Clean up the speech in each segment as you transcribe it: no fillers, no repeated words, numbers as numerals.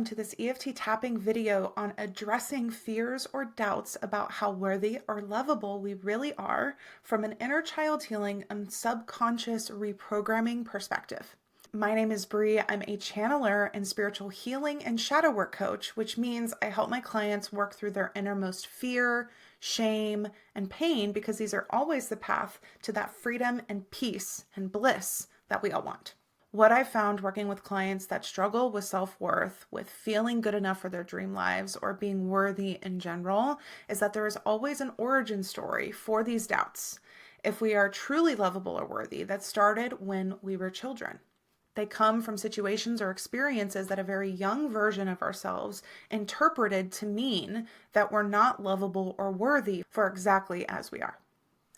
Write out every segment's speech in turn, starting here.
welcome to this EFT tapping video on addressing fears or doubts about how worthy or lovable we really are from an inner child healing and subconscious reprogramming perspective. My name is Bree. I'm a channeler and spiritual healing and shadow work coach, which means I help my clients work through their innermost fear, shame, and pain because these are always the path to that freedom and peace and bliss that we all want. What I've found working with clients that struggle with self-worth, with feeling good enough for their dream lives, or being worthy in general, is that there is always an origin story for these doubts. If we are truly lovable or worthy, that started when we were children. They come from situations or experiences that a very young version of ourselves interpreted to mean that we're not lovable or worthy for exactly as we are.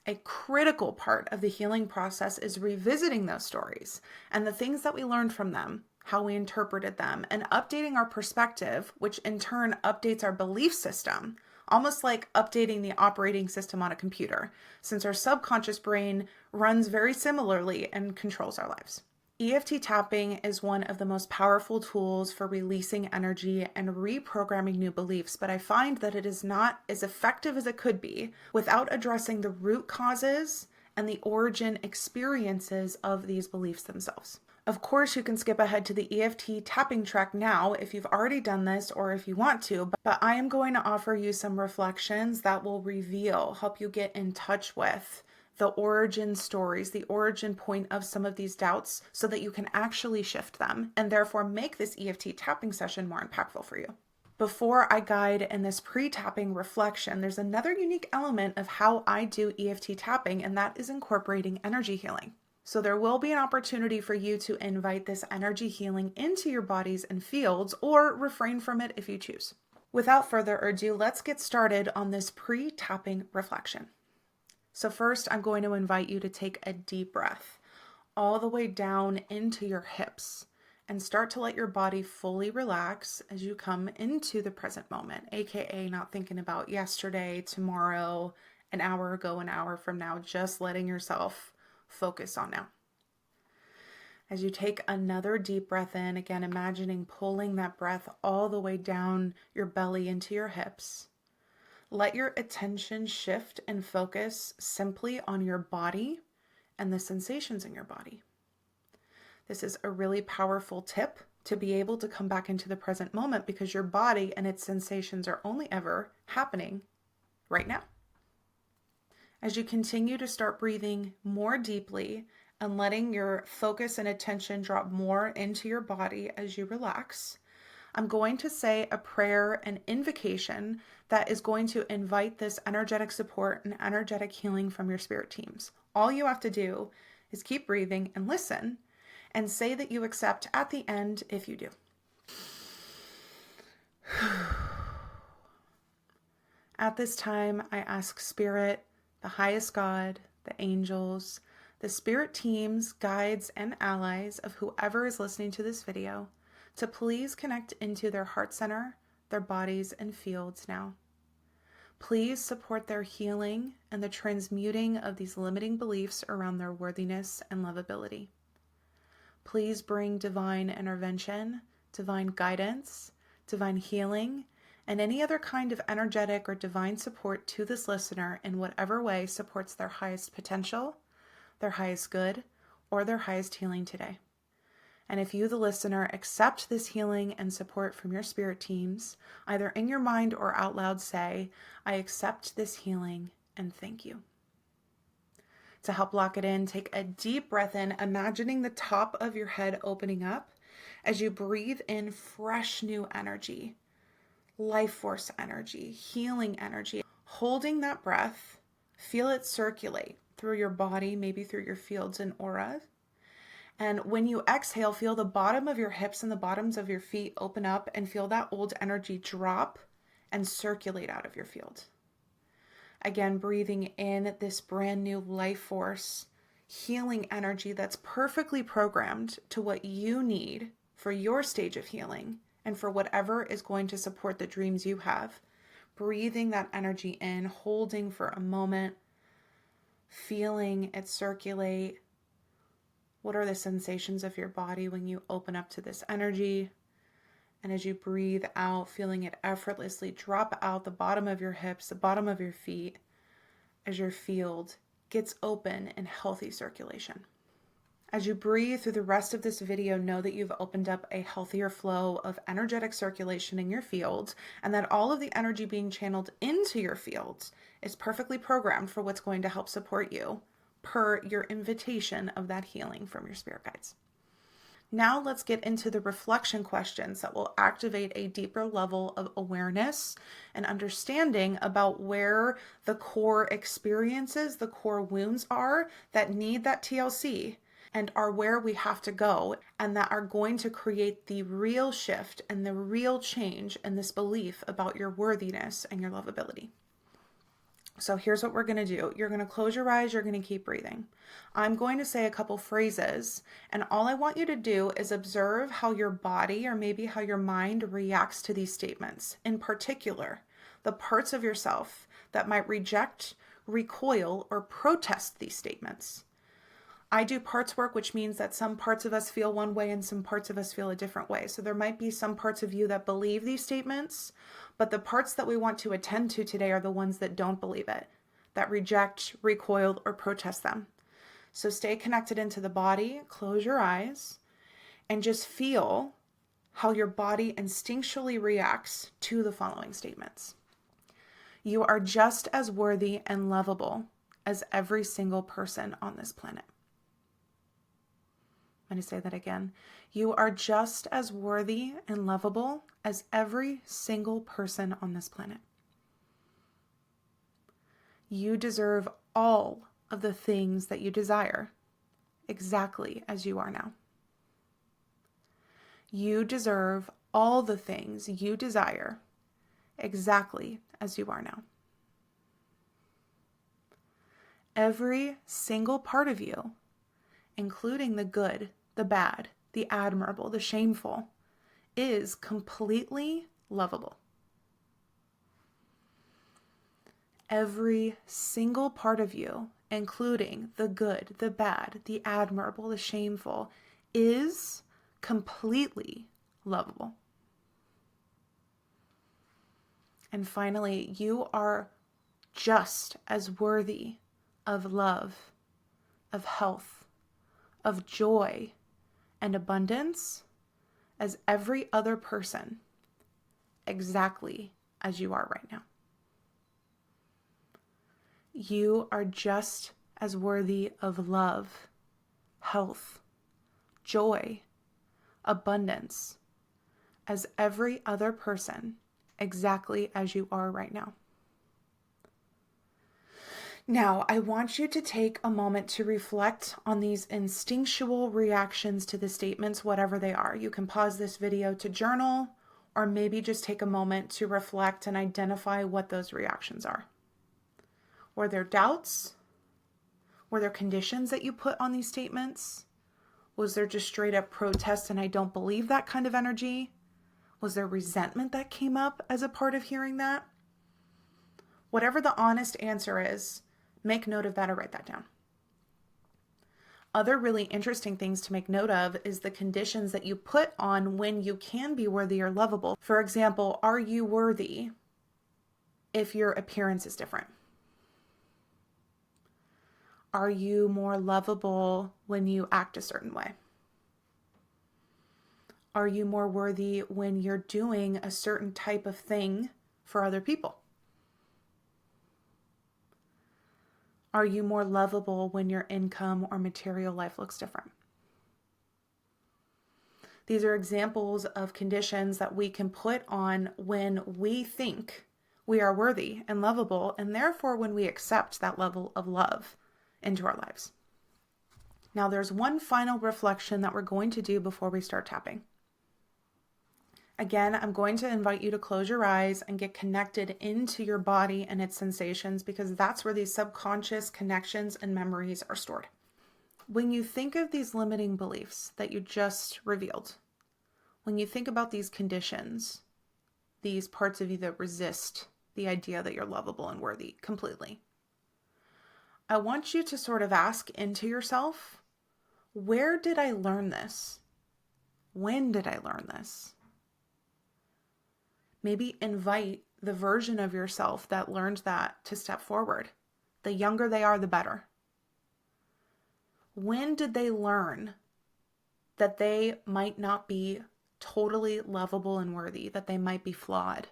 A critical part of the healing process is revisiting those stories and the things that we learned from them, how we interpreted them, and updating our perspective, which in turn updates our belief system, almost like updating the operating system on a computer, since our subconscious brain runs very similarly and controls our lives. EFT tapping is one of the most powerful tools for releasing energy and reprogramming new beliefs, but I find that it is not as effective as it could be without addressing the root causes and the origin experiences of these beliefs themselves. Of course, you can skip ahead to the EFT tapping track now if you've already done this or if you want to, but I am going to offer you some reflections that will help you get in touch with the origin stories, the origin point of some of these doubts so that you can actually shift them and therefore make this EFT tapping session more impactful for you. Before I guide in this pre-tapping reflection, there's another unique element of how I do EFT tapping, and that is incorporating energy healing. So there will be an opportunity for you to invite this energy healing into your bodies and fields or refrain from it if you choose. Without further ado, let's get started on this pre-tapping reflection. So first, I'm going to invite you to take a deep breath all the way down into your hips and start to let your body fully relax as you come into the present moment, aka not thinking about yesterday, tomorrow, an hour ago, an hour from now, just letting yourself focus on now. As you take another deep breath in, again, imagining pulling that breath all the way down your belly into your hips. Let your attention shift and focus simply on your body and the sensations in your body. This is a really powerful tip to be able to come back into the present moment because your body and its sensations are only ever happening right now. As you continue to start breathing more deeply and letting your focus and attention drop more into your body as you relax, I'm going to say a prayer and invocation that is going to invite this energetic support and energetic healing from your spirit teams. All you have to do is keep breathing and listen and say that you accept at the end if you do. At this time, I ask Spirit, the highest God, the angels, the spirit teams, guides, and allies of whoever is listening to this video to please connect into their heart center, their bodies, and fields now. Please support their healing and the transmuting of these limiting beliefs around their worthiness and lovability. Please bring divine intervention, divine guidance, divine healing, and any other kind of energetic or divine support to this listener in whatever way supports their highest potential, their highest good, or their highest healing today. And if you, the listener, accept this healing and support from your spirit teams, either in your mind or out loud say, I accept this healing and thank you. To help lock it in, take a deep breath in, imagining the top of your head opening up as you breathe in fresh new energy, life force energy, healing energy. Holding that breath, feel it circulate through your body, maybe through your fields and auras. And when you exhale, feel the bottom of your hips and the bottoms of your feet open up and feel that old energy drop and circulate out of your field. Again, breathing in this brand new life force, healing energy that's perfectly programmed to what you need for your stage of healing and for whatever is going to support the dreams you have. Breathing that energy in, holding for a moment, feeling it circulate. What are the sensations of your body when you open up to this energy? And as you breathe out, feeling it effortlessly drop out the bottom of your hips, the bottom of your feet, as your field gets open in healthy circulation. As you breathe through the rest of this video, know that you've opened up a healthier flow of energetic circulation in your field, and that all of the energy being channeled into your field is perfectly programmed for what's going to help support you per your invitation of that healing from your spirit guides. Now let's get into the reflection questions that will activate a deeper level of awareness and understanding about where the core experiences, the core wounds are that need that TLC and are where we have to go, and that are going to create the real shift and the real change in this belief about your worthiness and your lovability. So here's what we're going to do. You're going to close your eyes. You're going to keep breathing. I'm going to say a couple phrases, and all I want you to do is observe how your body or maybe how your mind reacts to these statements. In particular, the parts of yourself that might reject, recoil, or protest these statements. I do parts work, which means that some parts of us feel one way and some parts of us feel a different way. So there might be some parts of you that believe these statements, but the parts that we want to attend to today are the ones that don't believe it, that reject, recoil, or protest them. So stay connected into the body, close your eyes, and just feel how your body instinctually reacts to the following statements. You are just as worthy and lovable as every single person on this planet. I'm going to say that again. You are just as worthy and lovable as every single person on this planet. You deserve all of the things that you desire, exactly as you are now. You deserve all the things you desire, exactly as you are now. Every single part of you, including the good, the bad, the admirable, the shameful, is completely lovable. Every single part of you, including the good, the bad, the admirable, the shameful, is completely lovable. And finally, you are just as worthy of love, of health, of joy and abundance as every other person, exactly as you are right now. You are just as worthy of love, health, joy, abundance as every other person, exactly as you are right now. Now, I want you to take a moment to reflect on these instinctual reactions to the statements, whatever they are. You can pause this video to journal, or maybe just take a moment to reflect and identify what those reactions are. Were there doubts? Were there conditions that you put on these statements? Was there just straight up protest and I don't believe that kind of energy? Was there resentment that came up as a part of hearing that? Whatever the honest answer is, make note of that or write that down. Other really interesting things to make note of is the conditions that you put on when you can be worthy or lovable. For example, are you worthy if your appearance is different? Are you more lovable when you act a certain way? Are you more worthy when you're doing a certain type of thing for other people? Are you more lovable when your income or material life looks different? These are examples of conditions that we can put on when we think we are worthy and lovable, and therefore when we accept that level of love into our lives. Now, there's one final reflection that we're going to do before we start tapping. Again, I'm going to invite you to close your eyes and get connected into your body and its sensations, because that's where these subconscious connections and memories are stored. When you think of these limiting beliefs that you just revealed, when you think about these conditions, these parts of you that resist the idea that you're lovable and worthy completely, I want you to sort of ask into yourself, where did I learn this? When did I learn this? Maybe invite the version of yourself that learned that to step forward. The younger they are, the better. When did they learn that they might not be totally lovable and worthy, that they might be flawed?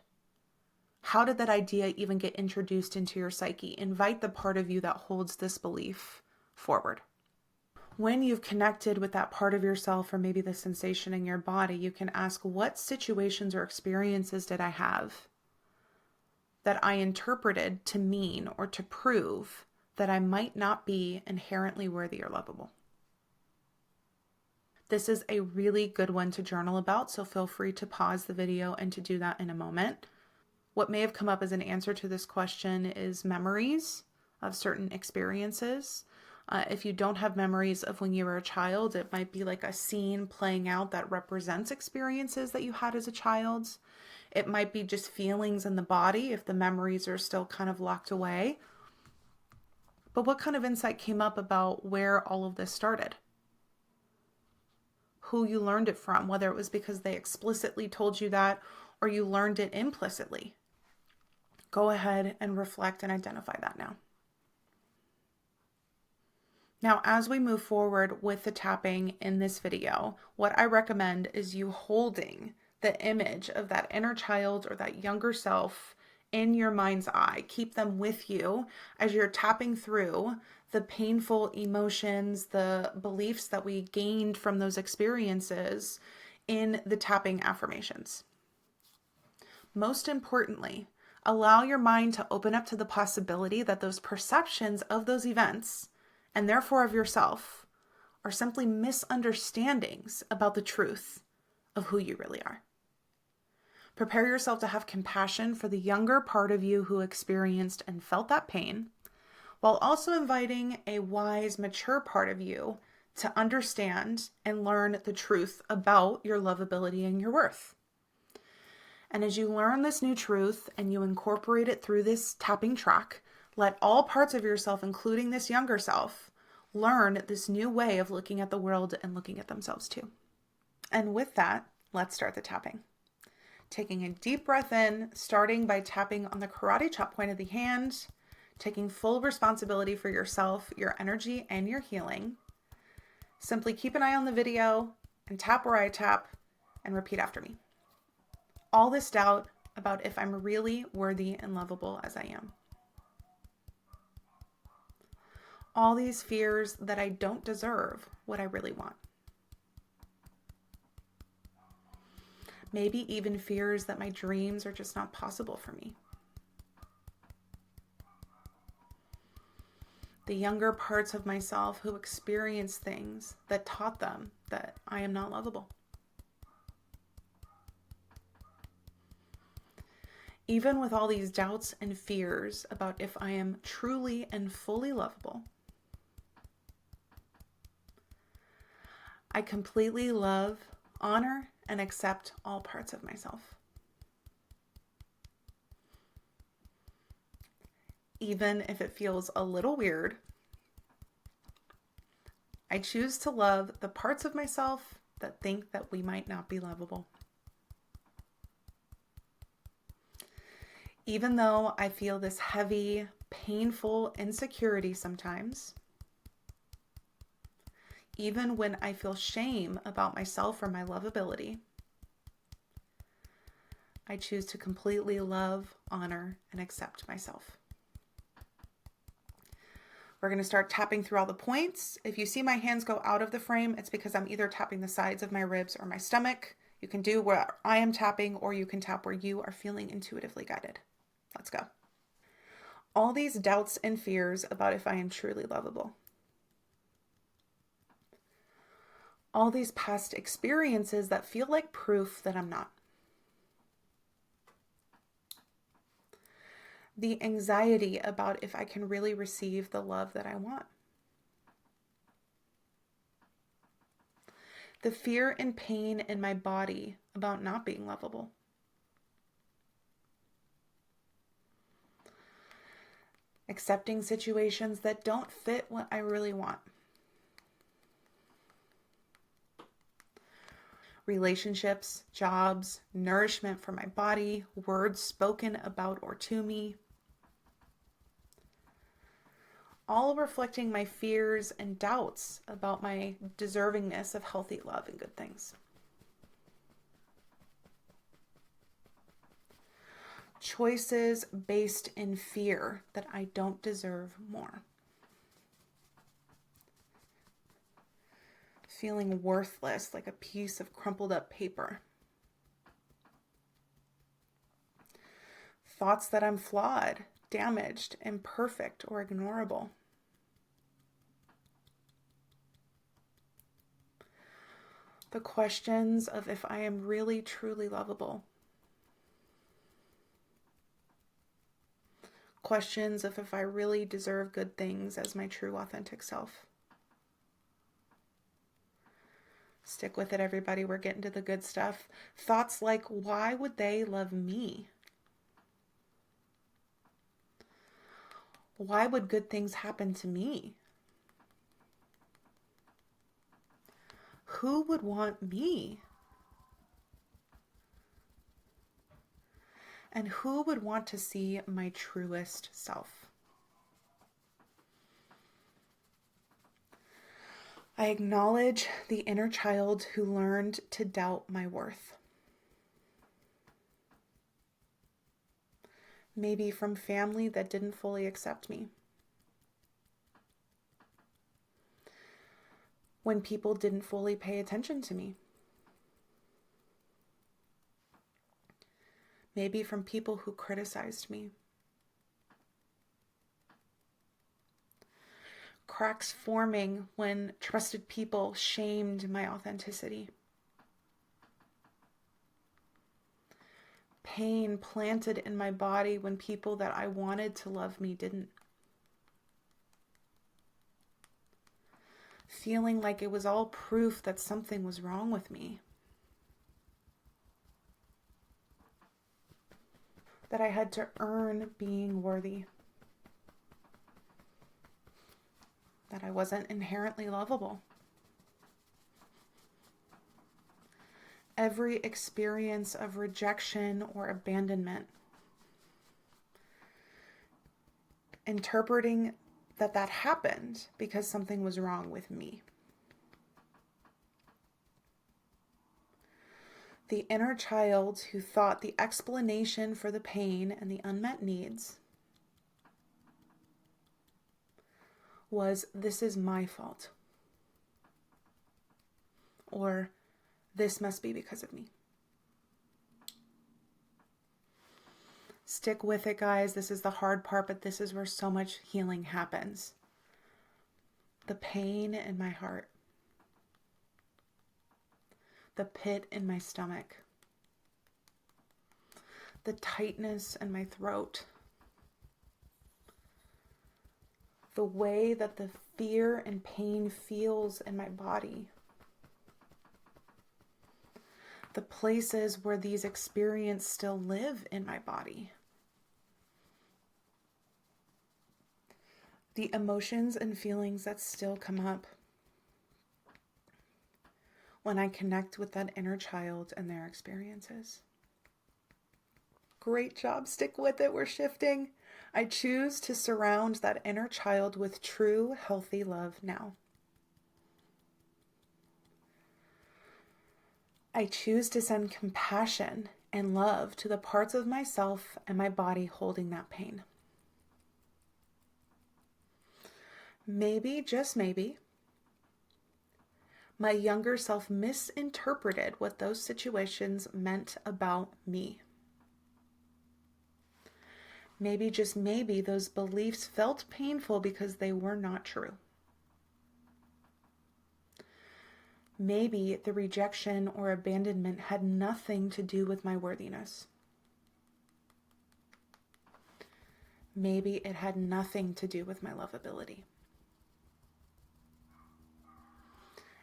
How did that idea even get introduced into your psyche? Invite the part of you that holds this belief forward. When you've connected with that part of yourself, or maybe the sensation in your body, you can ask, what situations or experiences did I have that I interpreted to mean or to prove that I might not be inherently worthy or lovable? This is a really good one to journal about, so feel free to pause the video and to do that in a moment. What may have come up as an answer to this question is memories of certain experiences. If you don't have memories of when you were a child, it might be like a scene playing out that represents experiences that you had as a child. It might be just feelings in the body if the memories are still kind of locked away. But what kind of insight came up about where all of this started? Who you learned it from, whether it was because they explicitly told you that or you learned it implicitly. Go ahead and reflect and identify that now. Now, as we move forward with the tapping in this video, what I recommend is you holding the image of that inner child or that younger self in your mind's eye. Keep them with you as you're tapping through the painful emotions, the beliefs that we gained from those experiences in the tapping affirmations. Most importantly, allow your mind to open up to the possibility that those perceptions of those events, and therefore of yourself, are simply misunderstandings about the truth of who you really are. Prepare yourself to have compassion for the younger part of you who experienced and felt that pain, while also inviting a wise, mature part of you to understand and learn the truth about your lovability and your worth. And as you learn this new truth and you incorporate it through this tapping track, let all parts of yourself, including this younger self, learn this new way of looking at the world and looking at themselves too. And with that, let's start the tapping. Taking a deep breath in, starting by tapping on the karate chop point of the hand, taking full responsibility for yourself, your energy, and your healing. Simply keep an eye on the video and tap where I tap and repeat after me. All this doubt about if I'm really worthy and lovable as I am. All these fears that I don't deserve what I really want. Maybe even fears that my dreams are just not possible for me. The younger parts of myself who experience things that taught them that I am not lovable. Even with all these doubts and fears about if I am truly and fully lovable, I completely love, honor, and accept all parts of myself. Even if it feels a little weird, I choose to love the parts of myself that think that we might not be lovable. Even though I feel this heavy, painful insecurity sometimes, even when I feel shame about myself or my lovability, I choose to completely love, honor, and accept myself. We're going to start tapping through all the points. If you see my hands go out of the frame, it's because I'm either tapping the sides of my ribs or my stomach. You can do where I am tapping, or you can tap where you are feeling intuitively guided. Let's go. All these doubts and fears about if I am truly lovable. All these past experiences that feel like proof that I'm not. The anxiety about if I can really receive the love that I want. The fear and pain in my body about not being lovable. Accepting situations that don't fit what I really want. relationships, jobs, nourishment for my body, words spoken about or to me, all reflecting my fears and doubts about my deservingness of healthy love and good things. Choices based in fear that I don't deserve more. Feeling worthless like a piece of crumpled up paper. Thoughts that I'm flawed, damaged, imperfect, or ignorable. The questions of if I am really truly lovable. Questions of if I really deserve good things as my true authentic self. Stick with it, everybody. We're getting to the good stuff. Thoughts like, why would they love me? Why would good things happen to me? Who would want me? And who would want to see my truest self? I acknowledge the inner child who learned to doubt my worth. Maybe from family that didn't fully accept me. When people didn't fully pay attention to me. Maybe from people who criticized me. Cracks forming when trusted people shamed my authenticity. Pain planted in my body when people that I wanted to love me didn't. Feeling like it was all proof that something was wrong with me. That I had to earn being worthy. That I wasn't inherently lovable. Every experience of rejection or abandonment, interpreting that happened because something was wrong with me. The inner child who thought the explanation for the pain and the unmet needs was, this is my fault. Or, this must be because of me. Stick with it, guys. This is the hard part, but this is where so much healing happens. The pain in my heart. The pit in my stomach. The tightness in my throat. The way that the fear and pain feels in my body. The places where these experiences still live in my body. The emotions and feelings that still come up when I connect with that inner child and their experiences. Great job. Stick with it. We're shifting. I choose to surround that inner child with true, healthy love now. I choose to send compassion and love to the parts of myself and my body holding that pain. Maybe, just maybe, my younger self misinterpreted what those situations meant about me. Maybe, just maybe, those beliefs felt painful because they were not true. Maybe the rejection or abandonment had nothing to do with my worthiness. Maybe it had nothing to do with my lovability.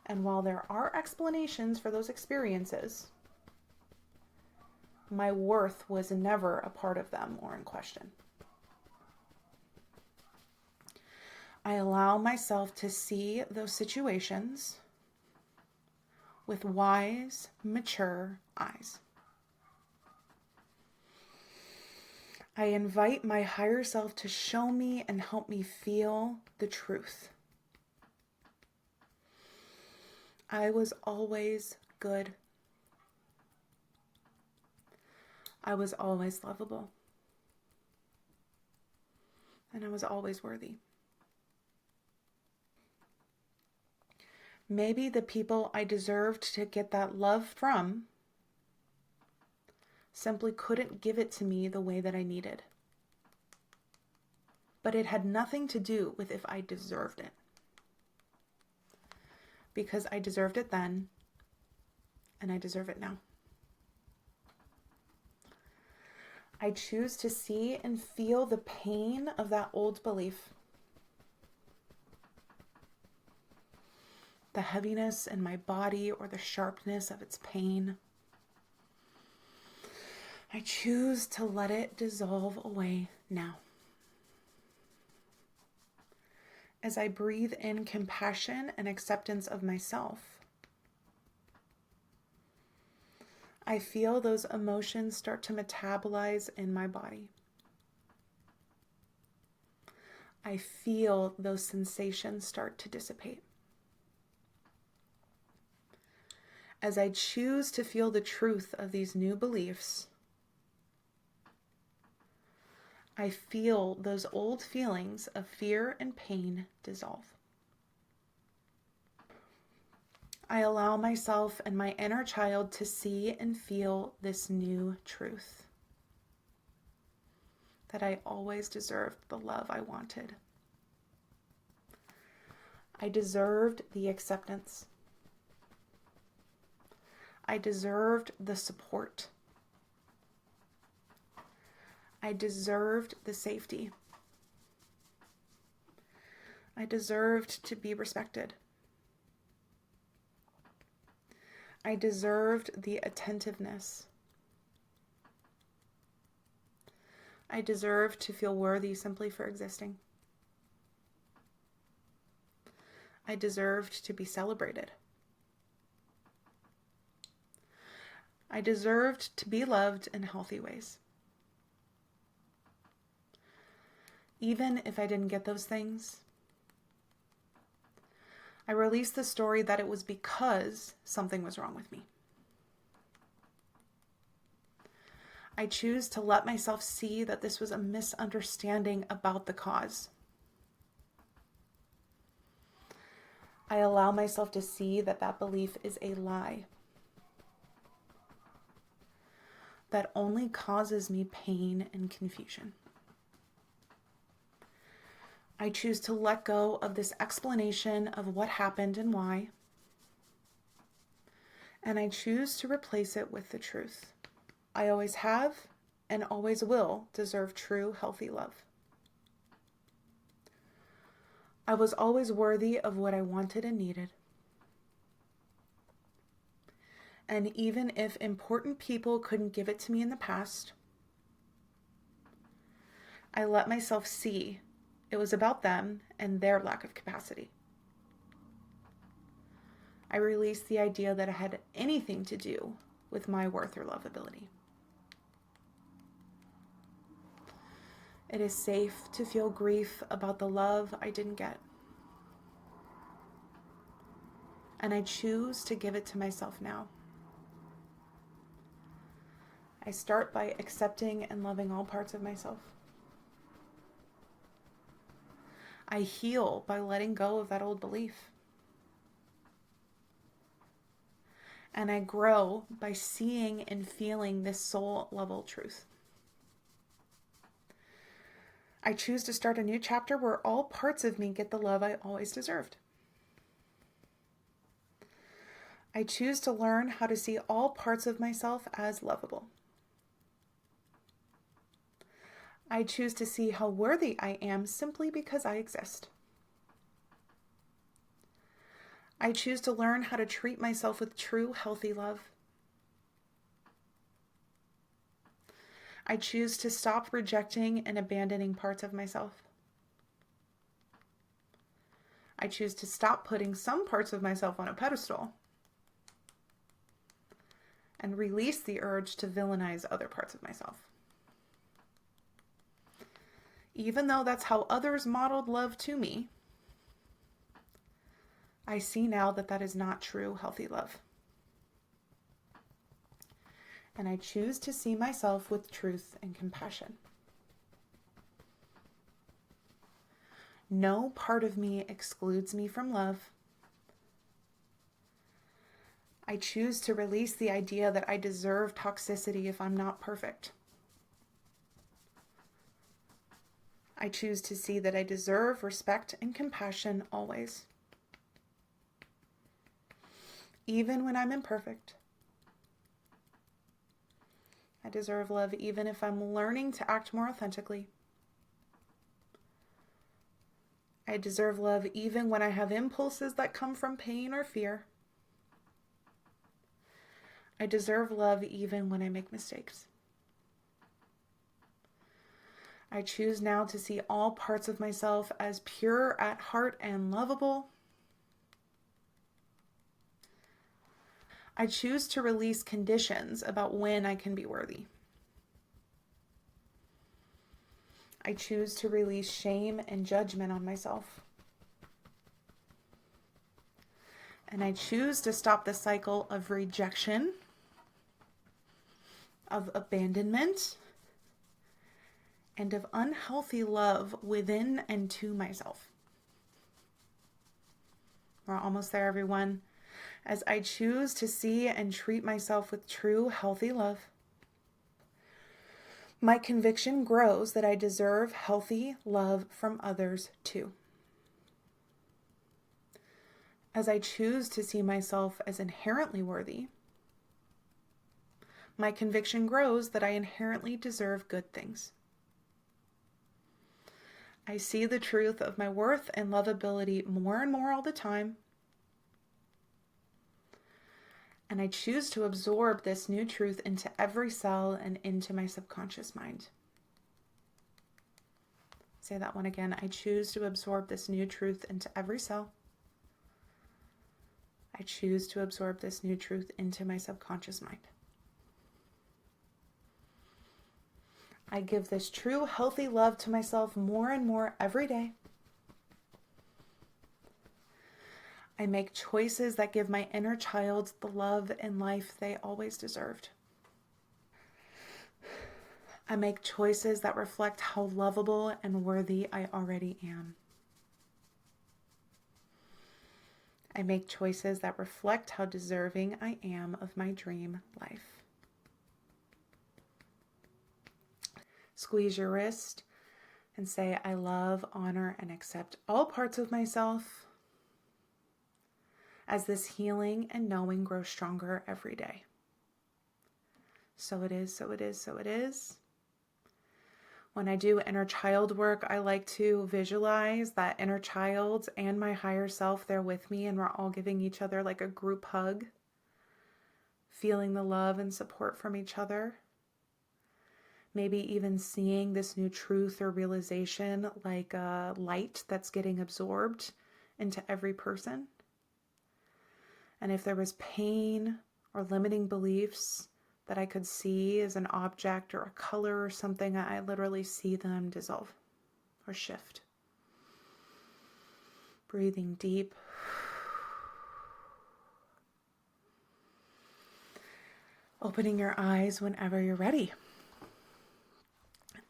And while there are explanations for those experiences, my worth was never a part of them or in question. I allow myself to see those situations with wise, mature eyes. I invite my higher self to show me and help me feel the truth. I was always good. I was always lovable. And I was always worthy. Maybe the people I deserved to get that love from simply couldn't give it to me the way that I needed. But it had nothing to do with if I deserved it. Because I deserved it then, and I deserve it now. I choose to see and feel the pain of that old belief. The heaviness in my body or the sharpness of its pain. I choose to let it dissolve away now. As I breathe in compassion and acceptance of myself, I feel those emotions start to metabolize in my body. I feel those sensations start to dissipate. As I choose to feel the truth of these new beliefs, I feel those old feelings of fear and pain dissolve. I allow myself and my inner child to see and feel this new truth. That I always deserved the love I wanted. I deserved the acceptance. I deserved the support. I deserved the safety. I deserved to be respected. I deserved the attentiveness. I deserved to feel worthy simply for existing. I deserved to be celebrated. I deserved to be loved in healthy ways. Even if I didn't get those things, I released the story that it was because something was wrong with me. I choose to let myself see that this was a misunderstanding about the cause. I allow myself to see that that belief is a lie that only causes me pain and confusion. I choose to let go of this explanation of what happened and why, and I choose to replace it with the truth. I always have and always will deserve true, healthy love. I was always worthy of what I wanted and needed. And even if important people couldn't give it to me in the past, I let myself see it was about them and their lack of capacity. I released the idea that it had anything to do with my worth or lovability. It is safe to feel grief about the love I didn't get. And I choose to give it to myself now. I start by accepting and loving all parts of myself. I heal by letting go of that old belief. And I grow by seeing and feeling this soul level truth. I choose to start a new chapter where all parts of me get the love I always deserved. I choose to learn how to see all parts of myself as lovable. I choose to see how worthy I am simply because I exist. I choose to learn how to treat myself with true, healthy love. I choose to stop rejecting and abandoning parts of myself. I choose to stop putting some parts of myself on a pedestal and release the urge to villainize other parts of myself. Even though that's how others modeled love to me, I see now that that is not true, healthy love. And I choose to see myself with truth and compassion. No part of me excludes me from love. I choose to release the idea that I deserve toxicity if I'm not perfect. I choose to see that I deserve respect and compassion always. Even when I'm imperfect. I deserve love even if I'm learning to act more authentically. I deserve love even when I have impulses that come from pain or fear. I deserve love even when I make mistakes. I choose now to see all parts of myself as pure at heart and lovable. I choose to release conditions about when I can be worthy. I choose to release shame and judgment on myself. And I choose to stop the cycle of rejection, of abandonment, and of unhealthy love within and to myself. We're almost there, everyone. As I choose to see and treat myself with true, healthy love, my conviction grows that I deserve healthy love from others too. As I choose to see myself as inherently worthy, my conviction grows that I inherently deserve good things. I see the truth of my worth and lovability more and more all the time. And I choose to absorb this new truth into every cell and into my subconscious mind. Say that one again. I choose to absorb this new truth into every cell. I choose to absorb this new truth into my subconscious mind. I give this true, healthy love to myself more and more every day. I make choices that give my inner child the love and life they always deserved. I make choices that reflect how lovable and worthy I already am. I make choices that reflect how deserving I am of my dream life. Squeeze your wrist and say, I love, honor, and accept all parts of myself as this healing and knowing grows stronger every day. So it is, so it is, so it is. When I do inner child work, I like to visualize that inner child and my higher self there with me, and we're all giving each other like a group hug, feeling the love and support from each other. Maybe even seeing this new truth or realization like a light that's getting absorbed into every person. And if there was pain or limiting beliefs that I could see as an object or a color or something, I literally see them dissolve or shift. Breathing deep. Opening your eyes whenever you're ready.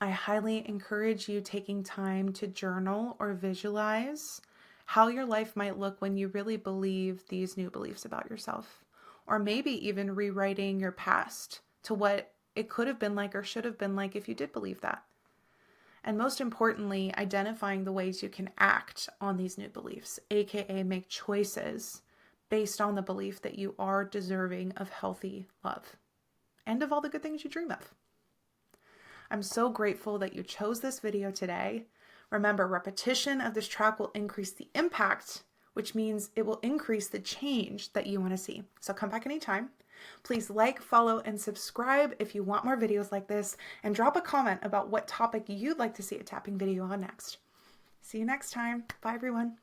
I highly encourage you taking time to journal or visualize how your life might look when you really believe these new beliefs about yourself, or maybe even rewriting your past to what it could have been like or should have been like if you did believe that. And most importantly, identifying the ways you can act on these new beliefs, aka make choices based on the belief that you are deserving of healthy love and of all the good things you dream of. I'm so grateful that you chose this video today. Remember, repetition of this track will increase the impact, which means it will increase the change that you want to see. So come back anytime. Please like, follow, and subscribe if you want more videos like this, and drop a comment about what topic you'd like to see a tapping video on next. See you next time. Bye, everyone.